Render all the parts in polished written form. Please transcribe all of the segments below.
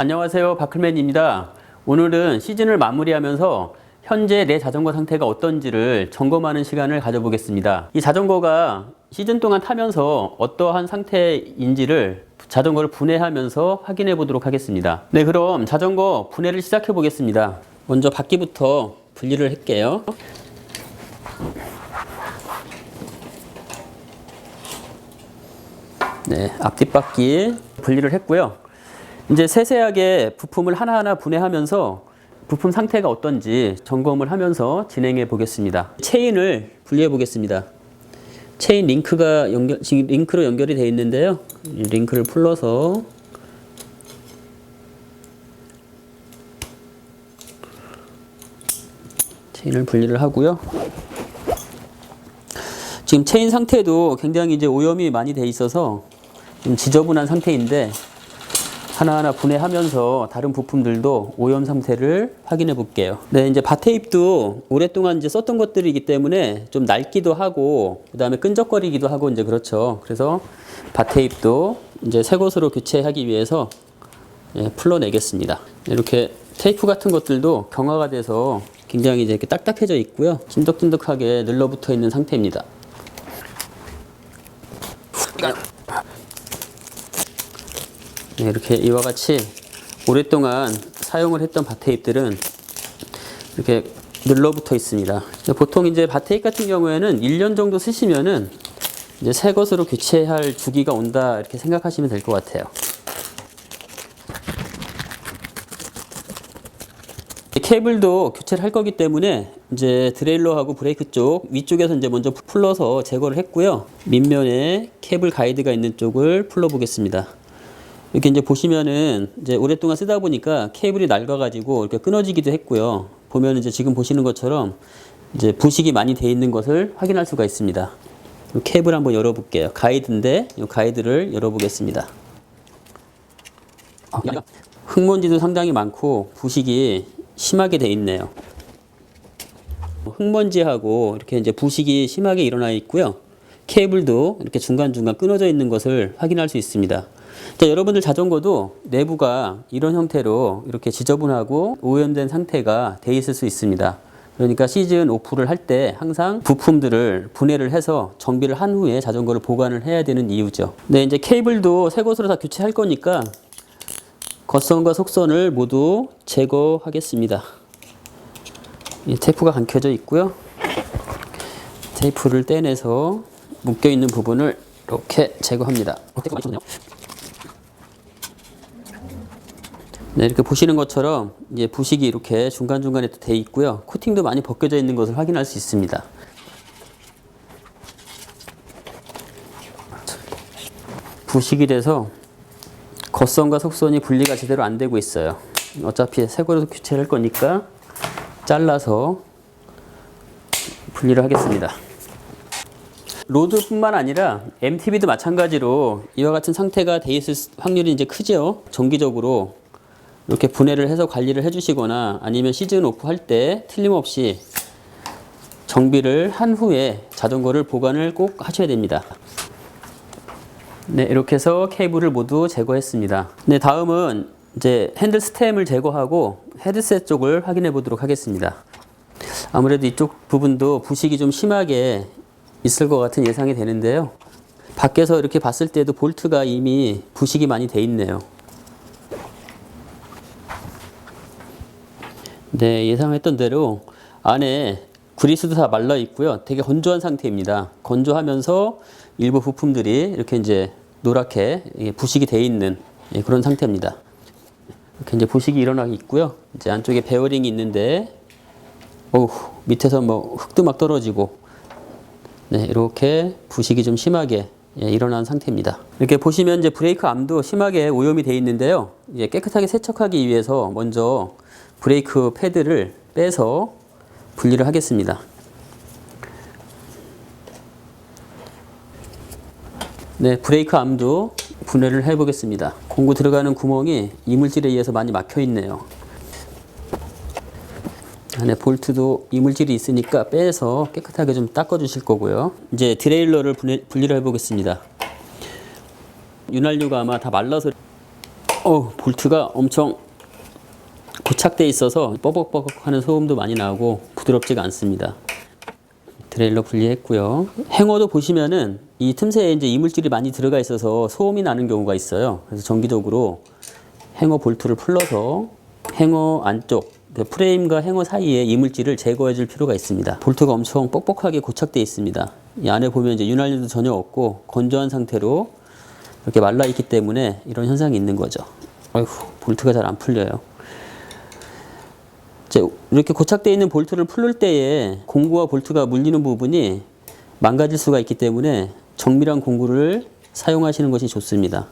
안녕하세요, 바클맨입니다. 오늘은 시즌을 마무리하면서 현재 내 자전거 상태가 어떤지를 점검하는 시간을 가져보겠습니다. 이 자전거가 시즌 동안 타면서 어떠한 상태인지를 자전거를 분해하면서 확인해 보도록 하겠습니다. 네, 그럼 자전거 분해를 시작해 보겠습니다. 먼저 바퀴부터 분리를 할게요. 네, 앞뒷바퀴 분리를 했고요. 이제 세세하게 부품을 하나하나 분해하면서 부품 상태가 어떤지 점검을 하면서 진행해 보겠습니다. 체인을 분리해 보겠습니다. 체인 링크가 지금 링크로 연결이 되어 있는데요. 이 링크를 풀러서 체인을 분리를 하고요. 지금 체인 상태도 굉장히 이제 오염이 많이 돼 있어서 좀 지저분한 상태인데 하나하나 분해하면서 다른 부품들도 오염 상태를 확인해 볼게요. 네, 이제 바테입도 오랫동안 이제 썼던 것들이기 때문에 좀 낡기도 하고 그다음에 끈적거리기도 하고 이제 그렇죠. 그래서 바테입도 이제 새 것으로 교체하기 위해서 풀러내겠습니다. 이렇게 테이프 같은 것들도 경화가 돼서 굉장히 이제 이렇게 딱딱해져 있고요. 찐득찐득하게 늘러붙어 있는 상태입니다. 네, 이렇게 이와 같이 오랫동안 사용을 했던 바테입들은 이렇게 늘러붙어 있습니다. 보통 이제 바테입 같은 경우에는 1년 정도 쓰시면은 이제 새 것으로 교체할 주기가 온다 이렇게 생각하시면 될 것 같아요. 케이블도 교체를 할 거기 때문에 이제 드레일러하고 브레이크 쪽 위쪽에서 이제 먼저 풀러서 제거를 했고요. 밑면에 케이블 가이드가 있는 쪽을 풀러 보겠습니다. 이렇게 이제 보시면은 이제 오랫동안 쓰다 보니까 케이블이 낡아가지고 이렇게 끊어지기도 했고요. 보면 이제 지금 보시는 것처럼 이제 부식이 많이 돼 있는 것을 확인할 수가 있습니다. 케이블 한번 열어볼게요. 가이드인데 이 가이드를 열어보겠습니다. 흙먼지도 상당히 많고 부식이 심하게 돼 있네요. 흙먼지하고 이렇게 이제 부식이 심하게 일어나 있고요. 케이블도 이렇게 중간중간 끊어져 있는 것을 확인할 수 있습니다. 자, 여러분들 자전거도 내부가 이런 형태로 이렇게 지저분하고 오염된 상태가 돼 있을 수 있습니다. 그러니까 시즌 오프를 할 때 항상 부품들을 분해를 해서 정비를 한 후에 자전거를 보관을 해야 되는 이유죠. 네, 이제 케이블도 새 것으로 다 교체할 거니까 겉선과 속선을 모두 제거하겠습니다. 이 테이프가 감겨져 있고요. 테이프를 떼내서 묶여 있는 부분을 이렇게 제거합니다. 네, 이렇게 보시는 것처럼 이제 부식이 이렇게 중간중간에 돼 있고요. 코팅도 많이 벗겨져 있는 것을 확인할 수 있습니다. 부식이 돼서 겉선과 속선이 분리가 제대로 안 되고 있어요. 어차피 새 거로 교체를 할 거니까 잘라서 분리를 하겠습니다. 로드뿐만 아니라 MTB도 마찬가지로 이와 같은 상태가 돼 있을 확률이 이제 크죠. 정기적으로 이렇게 분해를 해서 관리를 해주시거나 아니면 시즌 오프 할 때 틀림없이 정비를 한 후에 자전거를 보관을 꼭 하셔야 됩니다. 네, 이렇게 해서 케이블을 모두 제거했습니다. 네, 다음은 이제 핸들 스템을 제거하고 헤드셋 쪽을 확인해 보도록 하겠습니다. 아무래도 이쪽 부분도 부식이 좀 심하게 있을 것 같은 예상이 되는데요. 밖에서 이렇게 봤을 때도 볼트가 이미 부식이 많이 돼 있네요. 네, 예상했던 대로 안에 그리스도 다 말라 있고요. 되게 건조한 상태입니다. 건조하면서 일부 부품들이 이렇게 이제 노랗게 부식이 돼 있는 그런 상태입니다. 이렇게 이제 부식이 일어나 있고요. 이제 안쪽에 베어링이 있는데, 밑에서 뭐 흙도 막 떨어지고, 네, 이렇게 부식이 좀 심하게 일어난 상태입니다. 이렇게 보시면 이제 브레이크 암도 심하게 오염이 돼 있는데요. 이제 깨끗하게 세척하기 위해서 먼저 브레이크 패드를 빼서 분리를 하겠습니다. 네, 브레이크 암도 분해를 해 보겠습니다. 공구 들어가는 구멍이 이물질에 의해서 많이 막혀 있네요. 안에 볼트도 이물질이 있으니까 빼서 깨끗하게 좀 닦아 주실 거고요. 이제 드레일러를 분리를 해 보겠습니다. 윤활유가 아마 다 말라서 볼트가 엄청 고착되어 있어서 뻐벅뻐벅 하는 소음도 많이 나고 부드럽지가 않습니다. 드레일러 분리했고요. 행어도 보시면은 이 틈새에 이제 이물질이 많이 들어가 있어서 소음이 나는 경우가 있어요. 그래서 정기적으로 행어 볼트를 풀러서 행어 안쪽, 프레임과 행어 사이에 이물질을 제거해 줄 필요가 있습니다. 볼트가 엄청 뻑뻑하게 고착되어 있습니다. 이 안에 보면 이제 윤활유도 전혀 없고 건조한 상태로 이렇게 말라 있기 때문에 이런 현상이 있는 거죠. 아이고, 볼트가 잘 안 풀려요. 이렇게 고착되어 있는 볼트를 풀을 때에 공구와 볼트가 물리는 부분이 망가질 수가 있기 때문에 정밀한 공구를 사용하시는 것이 좋습니다.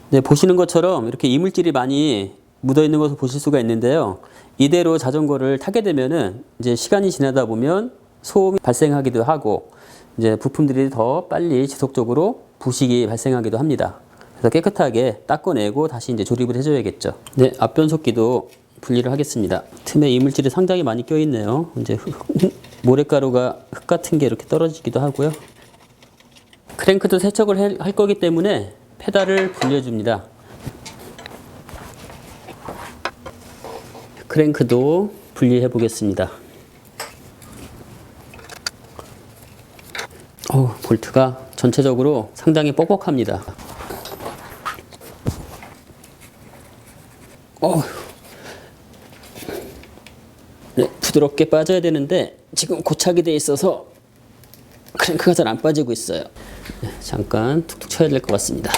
네, 보시는 것처럼 이렇게 이물질이 많이 묻어 있는 것을 보실 수가 있는데요. 이대로 자전거를 타게 되면은 이제 시간이 지나다 보면 소음이 발생하기도 하고 이제 부품들이 더 빨리 지속적으로 부식이 발생하기도 합니다. 그래서 깨끗하게 닦아내고 다시 이제 조립을 해줘야겠죠. 네, 앞변속기도 분리를 하겠습니다. 틈에 이물질이 상당히 많이 껴 있네요. 이제 모래가루가 흙 같은 게 이렇게 떨어지기도 하고요. 크랭크도 세척을 할 거기 때문에 페달을 분리해 줍니다. 크랭크도 분리해 보겠습니다. 볼트가 전체적으로 상당히 뻑뻑합니다. 네, 부드럽게 빠져야 되는데 지금 고착이 되어 있어서 크랭크가 잘 안 빠지고 있어요. 네, 잠깐 툭툭 쳐야 될 것 같습니다.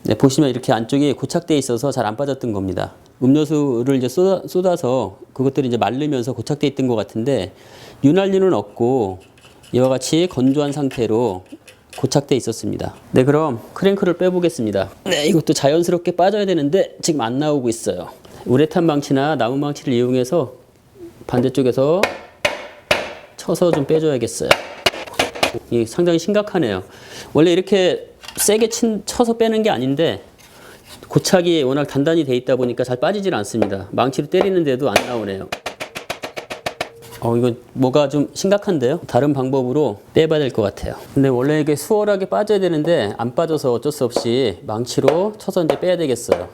네, 보시면 이렇게 안쪽이 고착되어 있어서 잘 안 빠졌던 겁니다. 음료수를 이제 쏟아서 그것들이 이제 마르면서 고착되어 있던 것 같은데 윤활유는 없고 이와 같이 건조한 상태로 고착되어 있었습니다. 네, 그럼 크랭크를 빼보겠습니다. 네, 이것도 자연스럽게 빠져야 되는데 지금 안 나오고 있어요. 우레탄 망치나 나무 망치를 이용해서 반대쪽에서 쳐서 좀 빼줘야겠어요. 이게 상당히 심각하네요. 원래 이렇게 세게 쳐서 빼는 게 아닌데 고착이 워낙 단단히 돼 있다 보니까 잘 빠지질 않습니다. 망치를 때리는데도 안 나오네요. 이거 뭐가 좀 심각한데요? 다른 방법으로 빼봐야 될 것 같아요. 근데 원래 이게 수월하게 빠져야 되는데 안 빠져서 어쩔 수 없이 망치로 쳐서 이제 빼야 되겠어요.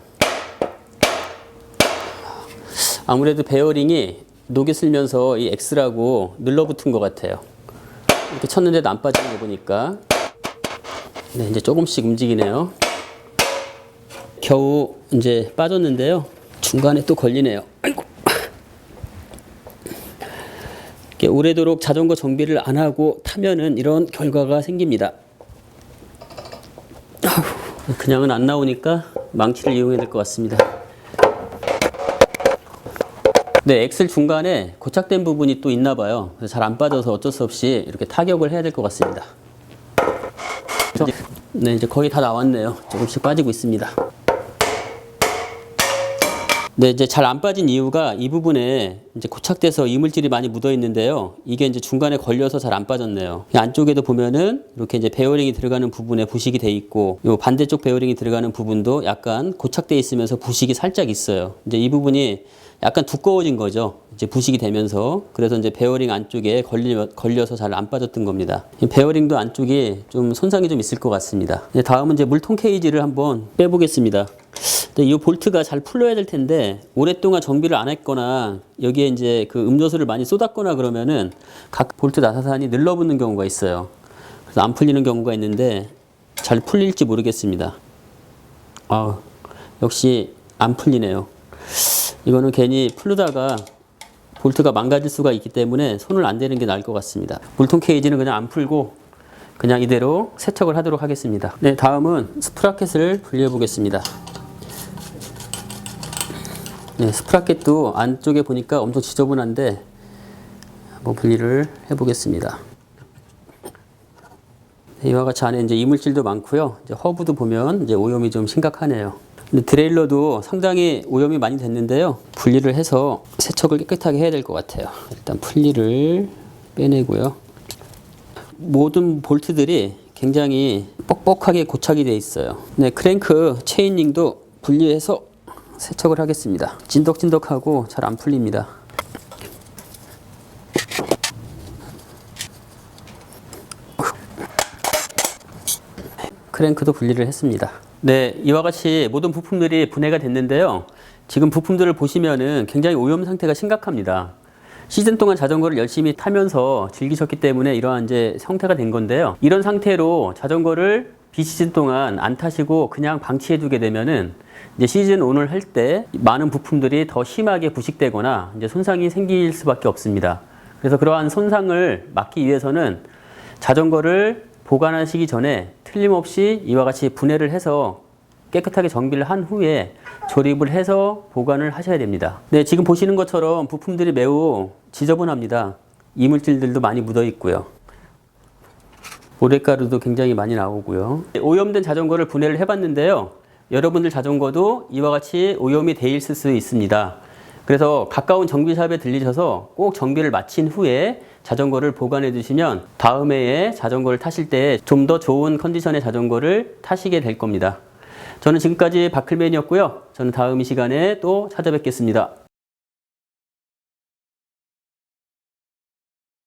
아무래도 베어링이 녹이 슬면서 이 X라고 눌러붙은 것 같아요. 이렇게 쳤는데도 안 빠지는 거 보니까. 네, 이제 조금씩 움직이네요. 겨우 이제 빠졌는데요. 중간에 또 걸리네요. 아이고. 이렇게 오래도록 자전거 정비를 안 하고 타면은 이런 결과가 생깁니다. 그냥은 안 나오니까 망치를 이용해야 될 것 같습니다. 네, 엑셀 중간에 고착된 부분이 또 있나 봐요. 잘 안 빠져서 어쩔 수 없이 이렇게 타격을 해야 될 것 같습니다. 네, 이제 거의 다 나왔네요. 조금씩 빠지고 있습니다. 네, 이제 잘 안 빠진 이유가 이 부분에 이제 고착돼서 이물질이 많이 묻어 있는데요. 이게 이제 중간에 걸려서 잘 안 빠졌네요. 이 안쪽에도 보면은 이렇게 이제 베어링이 들어가는 부분에 부식이 돼 있고, 요 반대쪽 베어링이 들어가는 부분도 약간 고착돼 있으면서 부식이 살짝 있어요. 이제 이 부분이 약간 두꺼워진 거죠. 이제 부식이 되면서. 그래서 이제 베어링 안쪽에 걸려서 잘 안 빠졌던 겁니다. 이 베어링도 안쪽이 좀 손상이 좀 있을 것 같습니다. 이제 다음은 이제 물통 케이지를 한번 빼보겠습니다. 근데 이 볼트가 잘 풀려야 될 텐데 오랫동안 정비를 안 했거나 여기에 이제 그 음료수를 많이 쏟았거나 그러면은 각 볼트 나사산이 늘러붙는 경우가 있어요. 그래서 안 풀리는 경우가 있는데 잘 풀릴지 모르겠습니다. 역시 안 풀리네요. 이거는 괜히 풀르다가 볼트가 망가질 수가 있기 때문에 손을 안 대는 게 나을 것 같습니다. 물통 케이지는 그냥 안 풀고 그냥 이대로 세척을 하도록 하겠습니다. 네, 다음은 스프라켓을 분리해 보겠습니다. 네, 스프라켓도 안쪽에 보니까 엄청 지저분한데 한번 분리를 해 보겠습니다. 네, 이와 같이 안에 이제 이물질도 많고요. 이제 허브도 보면 이제 오염이 좀 심각하네요. 근데 드레일러도 상당히 오염이 많이 됐는데요. 분리를 해서 세척을 깨끗하게 해야 될 것 같아요. 일단 분리를 빼내고요. 모든 볼트들이 굉장히 뻑뻑하게 고착이 되어 있어요. 네, 크랭크 체인링도 분리해서 세척을 하겠습니다. 찐덕찐덕하고 잘 안 풀립니다. 크랭크도 분리를 했습니다. 네, 이와 같이 모든 부품들이 분해가 됐는데요. 지금 부품들을 보시면은 굉장히 오염 상태가 심각합니다. 시즌 동안 자전거를 열심히 타면서 즐기셨기 때문에 이러한 이제 형태가 된 건데요. 이런 상태로 자전거를 비시즌 동안 안 타시고 그냥 방치해 두게 되면은 이제 시즌 온을 할 때 많은 부품들이 더 심하게 부식되거나 이제 손상이 생길 수밖에 없습니다. 그래서 그러한 손상을 막기 위해서는 자전거를 보관하시기 전에 틀림없이 이와 같이 분해를 해서 깨끗하게 정비를 한 후에 조립을 해서 보관을 하셔야 됩니다. 네, 지금 보시는 것처럼 부품들이 매우 지저분합니다. 이물질들도 많이 묻어 있고요. 모래가루도 굉장히 많이 나오고요. 오염된 자전거를 분해를 해봤는데요. 여러분들 자전거도 이와 같이 오염이 돼 있을 수 있습니다. 그래서 가까운 정비샵에 들리셔서 꼭 정비를 마친 후에 자전거를 보관해 두시면 다음 해에 자전거를 타실 때 좀 더 좋은 컨디션의 자전거를 타시게 될 겁니다. 저는 지금까지 바클맨이었고요. 저는 다음 이 시간에 또 찾아뵙겠습니다.